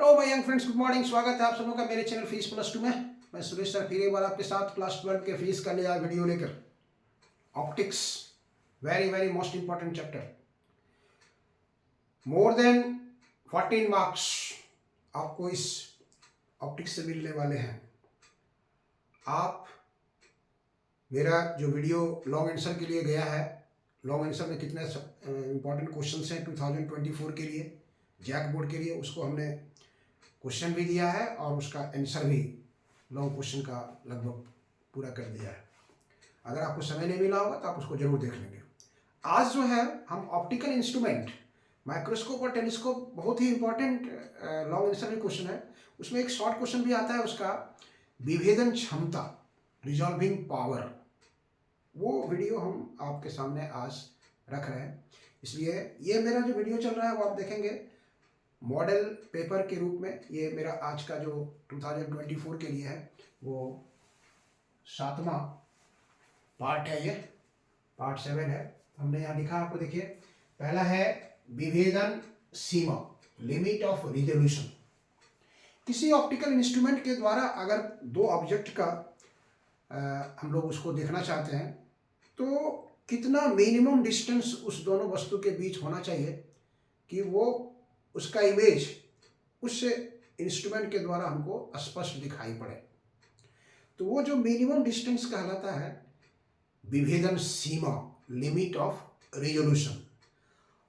Hello my young friends, good morning. स्वागत है आप सबों का मेरे चैनल फीस प्लस टू में। मैं सुरेश सर फिर एक बार आपके साथ क्लास 12 के फीस का नया वीडियो लेकर। Optics, very very most important chapter. More than 14 marks आपको इस ऑप्टिक्स से मिलने वाले हैं। आप मेरा जो वीडियो लॉन्ग आंसर के लिए गया है, लॉन्ग आंसर में कितने इंपॉर्टेंट क्वेश्चंस हैं 2024 के लिए, जैक बोर्ड के लिए, उसको हमने क्वेश्चन भी दिया है और उसका आंसर भी लॉन्ग क्वेश्चन का लगभग पूरा कर दिया है। अगर आपको समय नहीं मिला होगा तो आप उसको जरूर देख लेंगे। आज जो है हम ऑप्टिकल इंस्ट्रूमेंट, माइक्रोस्कोप और टेलीस्कोप, बहुत ही इंपॉर्टेंट लॉन्ग आंसर में क्वेश्चन है। उसमें एक शॉर्ट क्वेश्चन भी आता है उसका, विभेदन क्षमता, रिजॉल्विंग पावर। वो वीडियो हम आपके सामने आज रख रहे हैं। इसलिए ये मेरा जो वीडियो चल रहा है वो आप देखेंगे मॉडल पेपर के रूप में। ये मेरा आज का जो 2024 के लिए है वो 7वां पार्ट है, ये पार्ट 7 है। हमने यहाँ लिखा आपको देखिए, पहला है विभेदन सीमा, लिमिट ऑफ रिजोल्यूशन। किसी ऑप्टिकल इंस्ट्रूमेंट के द्वारा अगर दो ऑब्जेक्ट का हम लोग उसको देखना चाहते हैं तो कितना मिनिमम डिस्टेंस उस दोनों वस्तु के बीच होना चाहिए कि वो उसका इमेज उस इंस्ट्रूमेंट के द्वारा हमको स्पष्ट दिखाई पड़े। तो वो जो मिनिमम डिस्टेंस कहलाता है विभेदन सीमा, लिमिट ऑफ रिजोल्यूशन।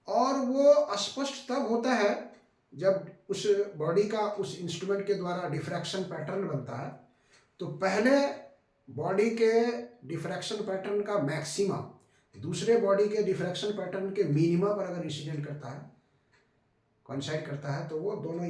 और वो स्पष्ट तब होता है जब उस बॉडी का उस इंस्ट्रूमेंट के द्वारा डिफ्रैक्शन पैटर्न बनता है। तो पहले बॉडी के डिफ्रैक्शन पैटर्न का मैक्सिमा दूसरे बॉडी के डिफ्रैक्शन पैटर्न के मिनिमा पर अगर इंसिडेंट करता है, कॉइंसाइड करता है, तो वो दोनों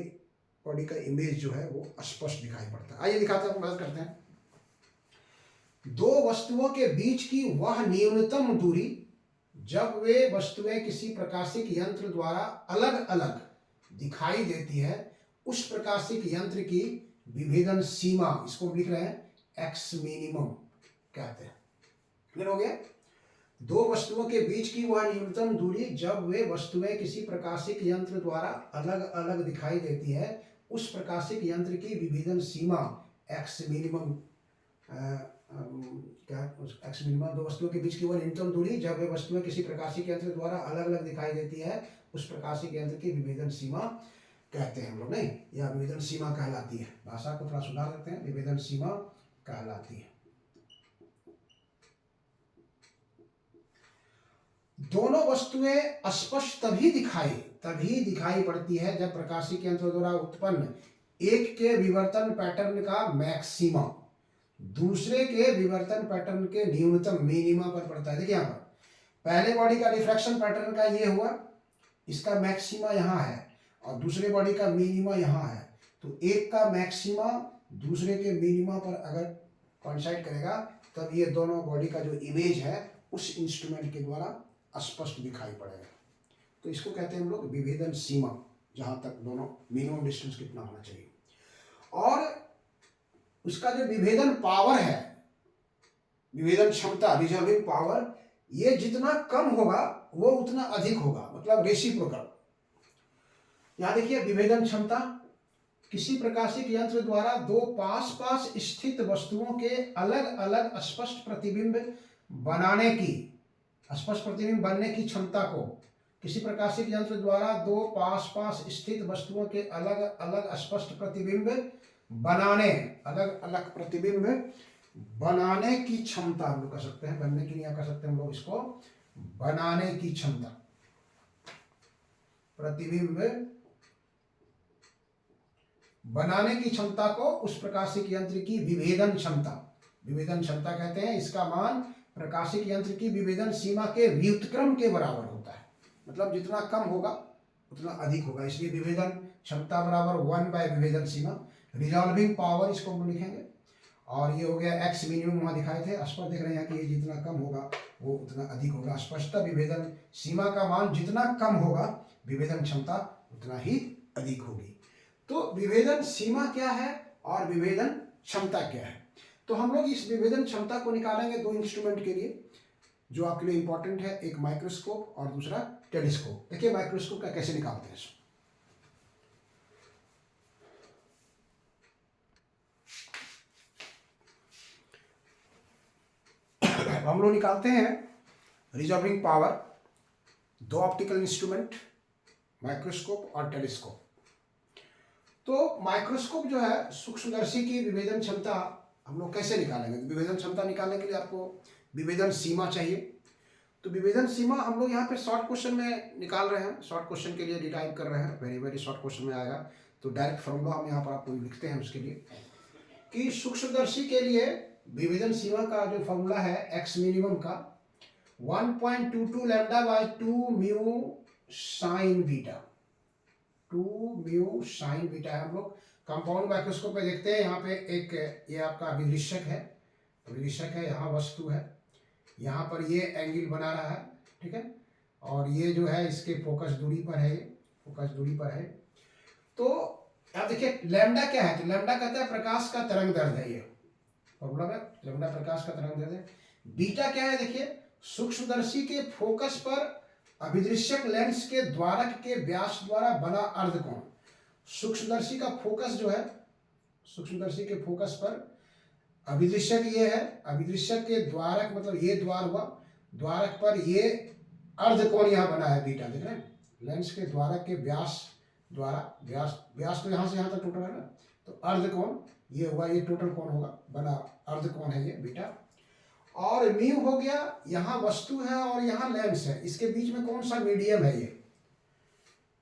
बॉडी का इमेज जो है वो स्पष्ट दिखाई पड़ता है। आइए दिखाते हैं, मदद करते हैं। दो वस्तुओं के बीच की वह न्यूनतम दूरी जब वे वस्तुएं किसी प्रकाशिक यंत्र द्वारा अलग अलग दिखाई देती है, उस प्रकाशिक यंत्र की विभेदन सीमा, इसको हम लिख रहे हैं एक्स मिनिमम कहते हैं। क्लियर हो गया? दो वस्तुओं के बीच की वह न्यूनतम दूरी जब वे वस्तुएं किसी प्रकाशिक यंत्र द्वारा अलग अलग दिखाई देती है, उस प्रकाशिक यंत्र की विभेदन सीमा एक्स मिनिमम। क्या एक्स मिनिमम? दो वस्तुओं के बीच की वह न्यूनतम दूरी जब वे वस्तुएं किसी प्रकाशिक यंत्र द्वारा अलग अलग दिखाई देती है, उस प्रकाशिक यंत्र की विभेदन सीमा कहते हैं हम लोग, नहीं, यह विभेदन सीमा कहलाती है। भाषा को थोड़ा सुधार देते हैं, विभेदन सीमा कहलाती है। दोनों वस्तुएं स्पष्ट तभी दिखाई पड़ती है जब प्रकाशिक यंत्र द्वारा उत्पन्न एक के विवर्तन पैटर्न का मैक्सिमा दूसरे के विवर्तन पैटर्न के न्यूनतम मिनिमा पर पड़ता है। देखिए यहाँ पर पहले बॉडी का डिफ्रैक्शन पैटर्न का ये हुआ, इसका मैक्सिमा यहाँ है और दूसरे बॉडी का मिनिमा यहाँ है। तो एक का मैक्सिमा दूसरे के मिनिमा पर अगर कॉइंसाइड करेगा तब ये दोनों बॉडी का जो इमेज है उस इंस्ट्रूमेंट के द्वारा स्पष्ट दिखाई पड़ेगा। तो इसको कहते हैं हम लोग विभेदन सीमा, जहां तक दोनों मिनिमम डिस्टेंस कितना होना चाहिए। और उसका जो विभेदन पावर है, विभेदन क्षमता, रिजॉल्विंग पावर, ये जितना कम होगा वो उतना अधिक होगा, मतलब रेसिप्रोकल। यहां देखिए विभेदन क्षमता, किसी प्रकाशिक यंत्र द्वारा दो पास पास स्थित वस्तुओं के अलग अलग स्पष्ट प्रतिबिंब बनने की क्षमता को, किसी प्रकाशिक यंत्र द्वारा दो पास पास स्थित वस्तुओं के अलग अलग स्पष्ट प्रतिबिंब बनाने की क्षमता हम लोग कह सकते हैं, बनने की नहीं कह सकते हम लोग इसको, बनाने की क्षमता, प्रतिबिंब बनाने की क्षमता को उस प्रकाशिक यंत्र की विभेदन क्षमता कहते हैं। इसका मान प्रकाशिक यंत्र की विभेदन सीमा के व्युत्क्रम के बराबर होता है, मतलब जितना कम होगा उतना अधिक होगा। इसलिए विभेदन क्षमता बराबर 1/विभेदन सीमा। रिजॉल्विंग पावर इसको हम लिखेंगे, और ये हो गया एक्स मिनिमम, वहाँ दिखाए थे, स्पष्ट देख रहे हैं कि ये जितना कम होगा वो उतना अधिक होगा। स्पष्टता विभेदन सीमा का मान जितना कम होगा विभेदन क्षमता उतना ही अधिक होगी। तो विभेदन सीमा क्या है और विभेदन क्षमता क्या है? तो हम लोग इस विभेदन क्षमता को निकालेंगे दो इंस्ट्रूमेंट के लिए जो आपके लिए इंपॉर्टेंट है, एक माइक्रोस्कोप और दूसरा टेलीस्कोप। देखिए माइक्रोस्कोप का कैसे निकालते हैं। हम लोग निकालते हैं रिजॉल्विंग पावर, दो ऑप्टिकल इंस्ट्रूमेंट, माइक्रोस्कोप और टेलीस्कोप। तो माइक्रोस्कोप जो है सूक्ष्मदर्शी की विभेदन क्षमता हम लोग कैसे निकालेंगे? विभेदन क्षमता निकालने के लिए आपको विभेदन सीमा चाहिए। तो विभेदन सीमा हम लोग यहाँ पे शॉर्ट क्वेश्चन में निकाल रहे हैं, शॉर्ट क्वेश्चन के लिए डिराइव कर रहे हैं, वेरी वेरी शॉर्ट क्वेश्चन में आएगा। तो डायरेक्ट फॉर्मूला हम यहाँ पर आपको लिखते हैं उसके लिए कि सूक्ष्मदर्शी के लिए विभेदन सीमा का जो फॉर्मूला है एक्स मिनिमम का 1.22 lambda by 2 mu sign beta, 2 mu sign beta है। हम लोग कंपाउंड माइक्रोस्कोप में देखते हैं, यहाँ पे एक ये आपका अभिदृश्यक है, यहाँ वस्तु है, यहाँ पर ये एंगल बना रहा है, ठीक है, और ये जो है इसके फोकस दूरी पर है, फोकस दूरी पर है। तो आप देखिए लैम्डा क्या है, तो लैम्डा कहता है प्रकाश का तरंग दैर्ध्य, ये फॉर्मूला में लैम्डा प्रकाश का तरंग दैर्ध्य। बीटा क्या है, देखिए सूक्ष्मदर्शी के फोकस पर अभिदृश्यक लेंस के द्वारक के व्यास द्वारा बना अर्धकोण। सूक्ष्मदर्शी का फोकस जो है, सूक्ष्मदर्शी के फोकस पर अभिदृश्यक ये है, अभिदृश्यक के द्वारक मतलब ये द्वार हुआ, द्वारक पर ये अर्धकोण यहाँ बना है बीटा, देख रहे हैं, लेंस के द्वारक के व्यास द्वारा, व्यास तो यहाँ से यहाँ तक टोटल है ना, तो अर्धकोण ये हुआ, ये टोटल कोण होगा, बना अर्धकोण है ये बीटा। और म्यू हो गया, यहाँ वस्तु है और यहाँ लेंस है, इसके बीच में कौन सा मीडियम है, ये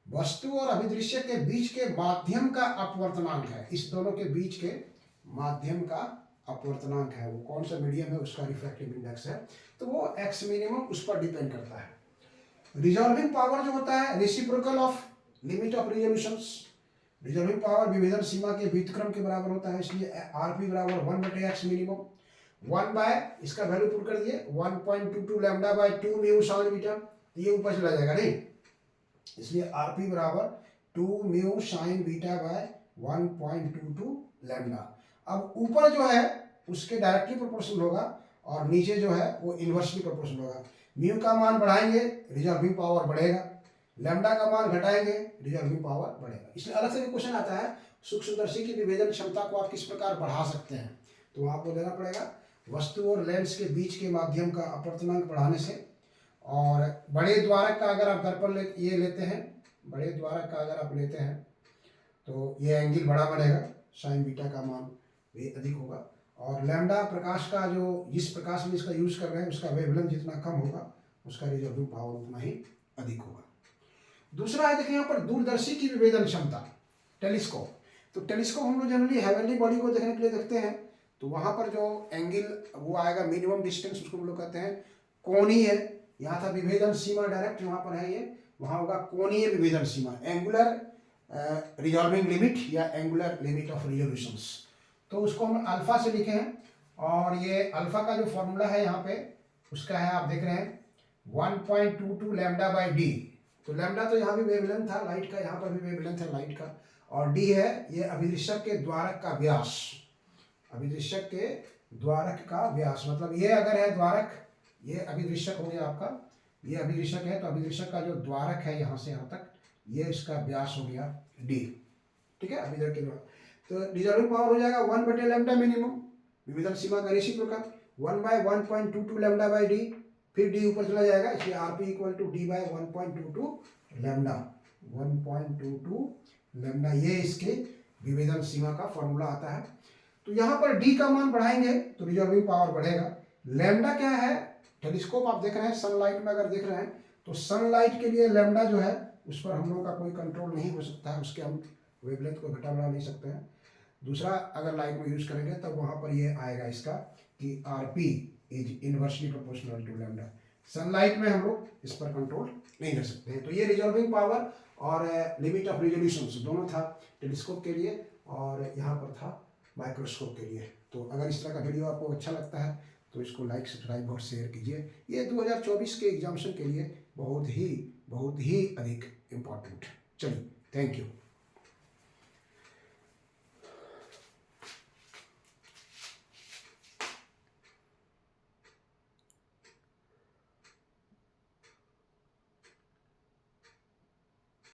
वस्तु और अभिदृश्यक के बीच के माध्यम का अपवर्तनांक है, इस दोनों के बीच के माध्यम का अपवर्तनांक है, वो कौन सा मीडियम है उसका रिफ्रैक्टिव इंडेक्स है, तो वो एक्स मिनिमम उस पर डिपेंड करता है। रिजॉल्विंग पावर जो होता है reciprocal of limit of resolutions, resolving power विभेदन सीमा के व्युत्क्रम के बराबर होता है, इसलिए आरपी बराबर 1/x मिनिमम 1 बाय इसका वैल्यू पुट कर दिए 1.22 lambda by 2 mu sign beta, तो ये ऊपर चला जाएगा नहीं, इसलिए आरपी बराबर 2 mu sign beta by 1.22 lambda. अब ऊपर जो है उसके डायरेक्टली प्रोपोर्शनल होगा और नीचे जो है वो इन्वर्सली प्रोपोर्शनल होगा। म्यू का मान बढ़ाएंगे रिजॉल्विंग पावर बढ़ेगा, लैम्डा का मान घटाएंगे रिजॉल्विंग पावर बढ़ेगा। इसलिए अलग से भी क्वेश्चन आता है सूक्ष्मदर्शी की विभेदन क्षमता को आप किस प्रकार बढ़ा सकते हैं, तो आपको देना पड़ेगा वस्तु और लेंस के बीच के माध्यम का अपवर्तनांक बढ़ाने से, और बड़े द्वारक का अगर आप दर्पण ये लेते हैं, बड़े द्वारक का अगर आप लेते हैं तो ये एंगल बड़ा बनेगा, साइन बीटा का मान भी अधिक होगा, और लैम्डा प्रकाश का जो जिस प्रकाश में इसका यूज कर रहे हैं उसका वेवलेंथ जितना कम होगा उसका रिजॉल्विंग पावर उतना ही अधिक होगा। दूसरा है देखिए यहाँ पर दूरदर्शी की विभेदन क्षमता, टेलीस्कोप। तो टेलीस्कोप हम लोग जनरली हेवनली बॉडी को देखने के लिए देखते हैं, तो वहाँ पर जो एंगल वो आएगा मिनिमम डिस्टेंस, उसको हम लोग कहते हैं कोणीय। यहाँ था विभेदन सीमा डायरेक्ट, यहाँ पर है ये, वहाँ होगा कोणीय विभेदन सीमा, एंगुलर रिजॉल्विंग लिमिट या एंगुलर लिमिट ऑफ रिजोल्यूशंस। तो उसको हम अल्फा से लिखे हैं, और ये अल्फा का जो फॉर्मूला है यहाँ पे उसका है, आप देख रहे हैं 1.22 लैम्डा बाई डी। तो लैम्डा तो यहाँ भी वेवलेंथ था लाइट का, यहाँ पर भी वेवलेंथ है लाइट का, और डी है ये अभिदृश्यक के द्वारक का व्यास, अभिदृश्यक के द्वारक का व्यास, मतलब ये अगर है द्वारक, ये अभिदृश्यक हो गया आपका, ये अभिदृश्यक है, तो अभिदृश्यक का जो द्वारक है यहाँ से यहाँ तक, ये इसका व्यास हो गया डी, ठीक है, अभिदृश्यक के द्वारा। तो रिजॉल्विंग पावर हो जाएगा 1 लैम्डा मिनिमम, विभेदन सीमा का reciprocal 1 by 1.22 lambda by D, फिर डी ऊपर चला जाएगा, इसलिए RP equal to D by 1.22 lambda, 1.22 lambda, ये इसके विभेदन सीमा का फॉर्मूला आता है। तो यहाँ पर डी का मान बढ़ाएंगे तो रिजॉल्विंग पावर बढ़ेगा। लैम्डा क्या है, टेलीस्कोप आप देख रहे हैं, सनलाइट में अगर देख रहे हैं तो सनलाइट के लिए लैम्डा जो है उस पर हम लोगों का कोई कंट्रोल नहीं हो सकता है, उसके हम वेवलेंथ को घटा बढ़ा नहीं सकते हैं। दूसरा अगर लाइट में यूज करेंगे तब वहाँ पर ये आएगा इसका कि RP is inversely proportional to lambda. Sunlight में हम लोग इस पर कंट्रोल नहीं कर सकते हैं। तो ये रिजॉल्विंग पावर और लिमिट ऑफ रिजोल्यूशन दोनों था टेलीस्कोप के लिए, और यहाँ पर था माइक्रोस्कोप के लिए। तो अगर इस तरह का वीडियो आपको अच्छा लगता है तो इसको लाइक, सब्सक्राइब और शेयर कीजिए। ये 2024 के एग्जामिनेशन के लिए बहुत ही अधिक इम्पॉर्टेंट। चलिए, थैंक यू।